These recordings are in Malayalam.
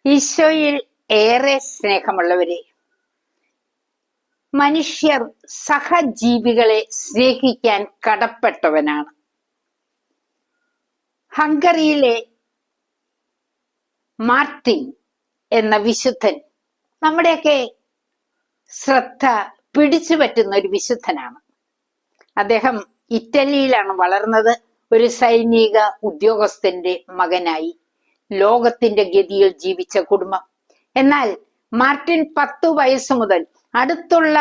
ഈശോയിൽ ഏറെ സ്നേഹമുള്ളവരെ, മനുഷ്യർ സഹജീവികളെ സ്നേഹിക്കാൻ കടപ്പെട്ടവനാണ്. ഹംഗറിയിലെ മാർട്ടിൻ എന്ന വിശുദ്ധൻ നമ്മുടെയൊക്കെ ശ്രദ്ധ പിടിച്ചു പറ്റുന്ന ഒരു വിശുദ്ധനാണ്. അദ്ദേഹം ഇറ്റലിയിലാണ് വളർന്നത്. ഒരു സൈനിക ഉദ്യോഗസ്ഥന്റെ മകനായി ലോകത്തിന്റെ ഗതിയിൽ ജീവിച്ച കുടുംബം. എന്നാൽ മാർട്ടിൻ 10 വയസ്സ് മുതൽ അടുത്തുള്ള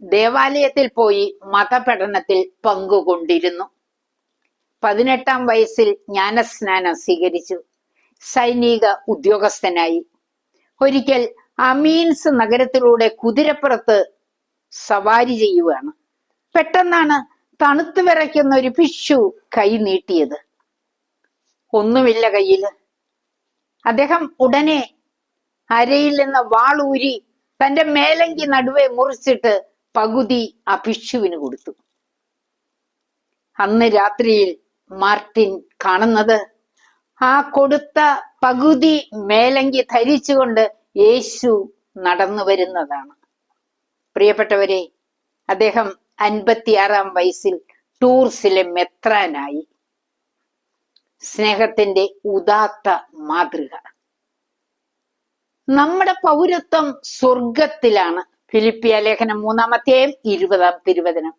ദേവാലയത്തിൽ പോയി മതപഠനത്തിൽ പങ്കുകൊണ്ടിരുന്നു. 18-ാം വയസ്സിൽ ജ്ഞാനസ്നാനം സ്വീകരിച്ചു. സൈനിക ഉദ്യോഗസ്ഥനായി. ഒരിക്കൽ അമീൻസ് നഗരത്തിലൂടെ കുതിരപ്പുറത്ത് സവാരി ചെയ്യുകയാണ്. പെട്ടെന്നാണ് തണുത്തു വിറയ്ക്കുന്ന ഒരു പിശു കൈ നീട്ടിയത്. ഒന്നുമില്ല കയ്യില്. അദ്ദേഹം ഉടനെ അരയിൽ നിന്ന് വാളൂരി തന്റെ മേലങ്കി നടുവെ മുറിച്ചിട്ട് പകുതി ആ പിശുവിന് കൊടുത്തു. അന്ന് രാത്രിയിൽ മാർട്ടിൻ കാണുന്നത് ആ കൊടുത്ത പകുതി മേലങ്കി ധരിച്ചുകൊണ്ട് യേശു നടന്നു വരുന്നതാണ്. പ്രിയപ്പെട്ടവരെ, അദ്ദേഹം 56-ാം വയസ്സിൽ ടൂർസിലെ മെത്രാനായി. സ്നേഹത്തിന്റെ ഉദാത്ത മാതൃക. നമ്മുടെ പൗരത്വം സ്വർഗത്തിലാണ്. ഫിലിപ്പിയ ലേഖനം 3-ാം അധ്യായം 20-ാം തിരുവചനം.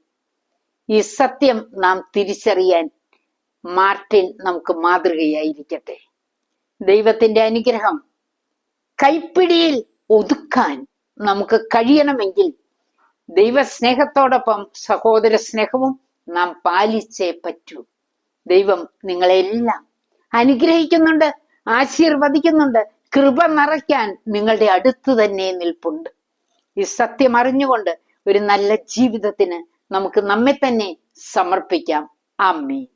ഈ സത്യം നാം തിരിച്ചറിയാൻ മാർട്ടിൻ നമുക്ക് മാതൃകയായിരിക്കട്ടെ. ദൈവത്തിന്റെ അനുഗ്രഹം കൈപ്പിടിയിൽ ഒതുക്കാൻ നമുക്ക് കഴിയണമെങ്കിൽ ദൈവസ്നേഹത്തോടൊപ്പം സഹോദര സ്നേഹവും നാം പാലിച്ചേ പറ്റൂ. ദൈവം നിങ്ങളെല്ലാം അനുഗ്രഹിക്കുന്നുണ്ട്, ആശീർവദിക്കുന്നുണ്ട്. കൃപ നിറയ്ക്കാൻ നിങ്ങളുടെ അടുത്ത് തന്നെ നിൽപ്പുണ്ട്. ഈ സത്യം അറിഞ്ഞുകൊണ്ട് ഒരു നല്ല ജീവിതത്തിന് നമുക്ക് നമ്മെ തന്നെ സമർപ്പിക്കാം. ആമേൻ.